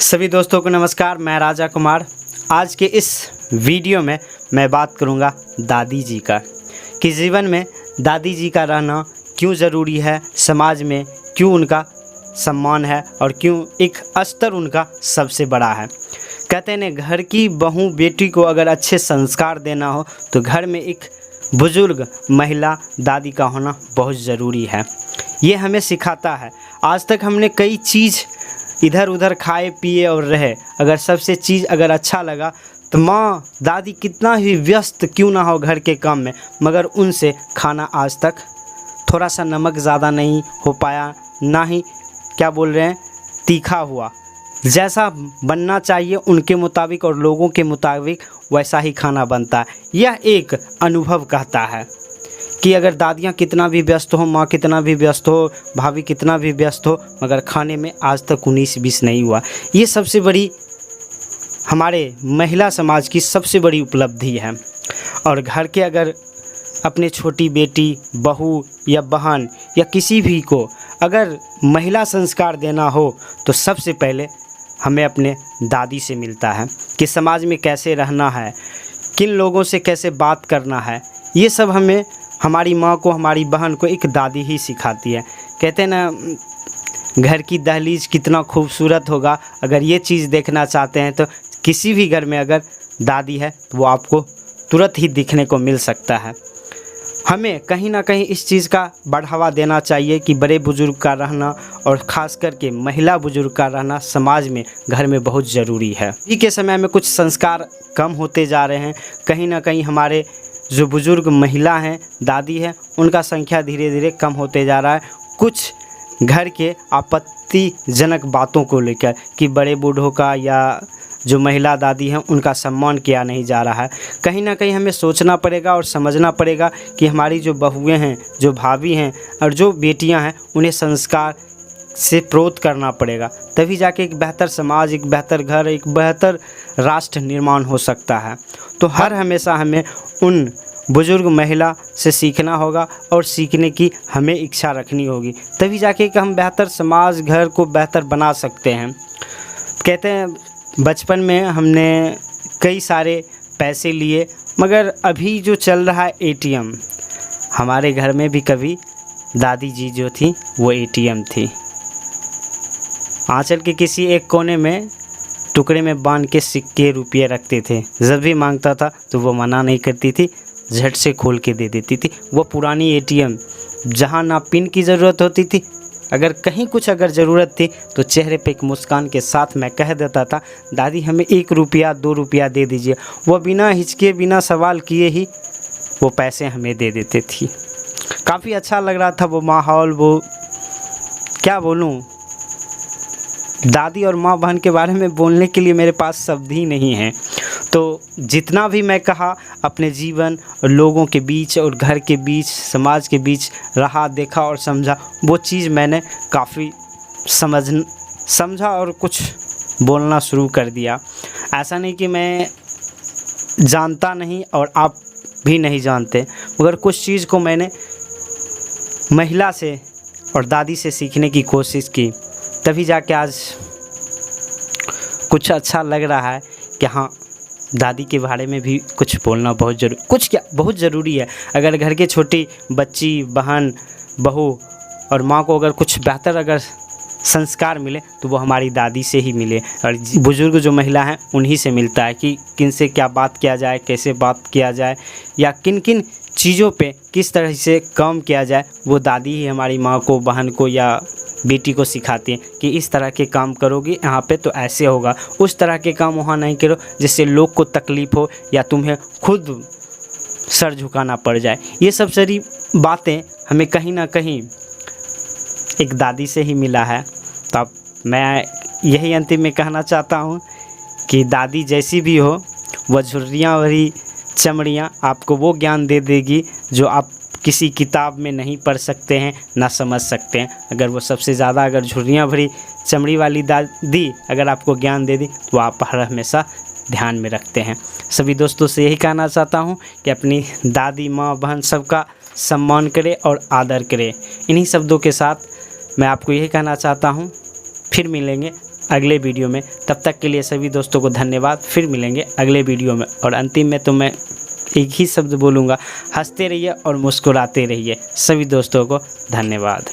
सभी दोस्तों को नमस्कार। मैं राजा कुमार। आज के इस वीडियो में मैं बात करूंगा दादी जी का, कि जीवन में दादी जी का रहना क्यों ज़रूरी है, समाज में क्यों उनका सम्मान है और क्यों एक स्तर उनका सबसे बड़ा है। कहते हैं घर की बहू बेटी को अगर अच्छे संस्कार देना हो तो घर में एक बुजुर्ग महिला दादी का होना बहुत ज़रूरी है। ये हमें सिखाता है। आज तक हमने कई चीज़ इधर उधर खाए पिए और रहे, अगर सबसे चीज़ अगर अच्छा लगा तो माँ दादी कितना ही व्यस्त क्यों ना हो घर के काम में, मगर उनसे खाना आज तक थोड़ा सा नमक ज़्यादा नहीं हो पाया, ना ही क्या बोल रहे हैं तीखा हुआ। जैसा बनना चाहिए उनके मुताबिक और लोगों के मुताबिक वैसा ही खाना बनता है। यह एक अनुभव कहता है कि अगर दादियाँ कितना भी व्यस्त हो, माँ कितना भी व्यस्त हो, भाभी कितना भी व्यस्त हो, मगर खाने में आज तक 19-20 नहीं हुआ। ये सबसे बड़ी हमारे महिला समाज की सबसे बड़ी उपलब्धि है। और घर के अगर अपने छोटी बेटी, बहू या बहन या किसी भी को अगर महिला संस्कार देना हो तो सबसे पहले हमें अपने दादी से मिलता है कि समाज में कैसे रहना है, किन लोगों से कैसे बात करना है। ये सब हमें हमारी माँ को, हमारी बहन को एक दादी ही सिखाती है। कहते हैं ना, घर की दहलीज कितना खूबसूरत होगा। अगर ये चीज़ देखना चाहते हैं तो किसी भी घर में अगर दादी है तो वो आपको तुरंत ही दिखने को मिल सकता है। हमें कहीं ना कहीं इस चीज़ का बढ़ावा देना चाहिए कि बड़े बुजुर्ग का रहना और ख़ास करके महिला बुजुर्ग का रहना समाज में, घर में बहुत ज़रूरी है। अभी के समय में कुछ संस्कार कम होते जा रहे हैं। कहीं ना कहीं हमारे जो बुजुर्ग महिला हैं, दादी हैं, उनका संख्या धीरे धीरे कम होते जा रहा है। कुछ घर के आपत्तिजनक बातों को लेकर कि बड़े बूढ़ों का या जो महिला दादी हैं उनका सम्मान किया नहीं जा रहा है। कहीं ना कहीं हमें सोचना पड़ेगा और समझना पड़ेगा कि हमारी जो बहुएं हैं, जो भाभी हैं और जो बेटियां हैं, उन्हें संस्कार से प्रोत करना पड़ेगा। तभी जाके एक बेहतर समाज, एक बेहतर घर, एक बेहतर राष्ट्र निर्माण हो सकता है। तो हर हमेशा हमें उन बुजुर्ग महिला से सीखना होगा और सीखने की हमें इच्छा रखनी होगी। तभी जाके कि हम बेहतर समाज, घर को बेहतर बना सकते हैं। कहते हैं बचपन में हमने कई सारे पैसे लिए, मगर अभी जो चल रहा है ATM, हमारे घर में भी कभी दादी जी जो थी वो ATM थी। आंचल के किसी एक कोने में टुकड़े में बांध के सिक्के रुपये रखते थे। जब भी मांगता था तो वो मना नहीं करती थी, झट से खोल के दे देती थी। वो पुरानी ATM जहाँ ना पिन की ज़रूरत होती थी, अगर कहीं कुछ अगर ज़रूरत थी तो चेहरे पे एक मुस्कान के साथ मैं कह देता था, दादी हमें 1 रुपया 2 रुपया दे दीजिए। वो बिना हिचके, बिना सवाल किए ही वो पैसे हमें दे देते थी। काफ़ी अच्छा लग रहा था वो माहौल। वो क्या बोलूँ, दादी और माँ बहन के बारे में बोलने के लिए मेरे पास शब्द ही नहीं हैं। तो जितना भी मैं कहा अपने जीवन और लोगों के बीच और घर के बीच, समाज के बीच रहा, देखा और समझा, वो चीज़ मैंने काफ़ी समझा और कुछ बोलना शुरू कर दिया। ऐसा नहीं कि मैं जानता नहीं और आप भी नहीं जानते, मगर कुछ चीज़ को मैंने महिला से और दादी से सीखने की कोशिश की। तभी जाके आज कुछ अच्छा लग रहा है कि हाँ, दादी के बारे में भी कुछ बोलना बहुत ज़रूरी है। अगर घर के छोटी बच्ची, बहन, बहू और माँ को अगर कुछ बेहतर अगर संस्कार मिले तो वो हमारी दादी से ही मिले। और बुज़ुर्ग जो महिला हैं उन्हीं से मिलता है कि किन से क्या बात किया जाए, कैसे बात किया जाए, या किन किन चीज़ों पे किस तरह से काम किया जाए। वो दादी ही हमारी माँ को, बहन को या बेटी को सिखाती हैं कि इस तरह के काम करोगे यहाँ पे तो ऐसे होगा, उस तरह के काम वहाँ नहीं करो जिससे लोग को तकलीफ़ हो या तुम्हें खुद सर झुकाना पड़ जाए। ये सब सारी बातें हमें कहीं ना कहीं एक दादी से ही मिला है। तो अब मैं यही अंतिम में कहना चाहता हूँ कि दादी जैसी भी हो, वह झुर्रियाँ भरी चमड़ियाँ आपको वो ज्ञान दे देगी जो आप किसी किताब में नहीं पढ़ सकते हैं, ना समझ सकते हैं। अगर वो सबसे ज़्यादा अगर झुर्रियाँ भरी चमड़ी वाली दादी अगर आपको ज्ञान दे दी तो आप हर हमेशा ध्यान में रखते हैं। सभी दोस्तों से यही कहना चाहता हूँ कि अपनी दादी, माँ, बहन सबका सम्मान करें और आदर करें। इन्हीं शब्दों के साथ मैं आपको यही कहना चाहता हूँ। फिर मिलेंगे अगले वीडियो में। तब तक के लिए सभी दोस्तों को धन्यवाद। फिर मिलेंगे अगले वीडियो में। और अंतिम में तो मैं एक ही शब्द बोलूँगा, हंसते रहिए और मुस्कुराते रहिए। सभी दोस्तों को धन्यवाद।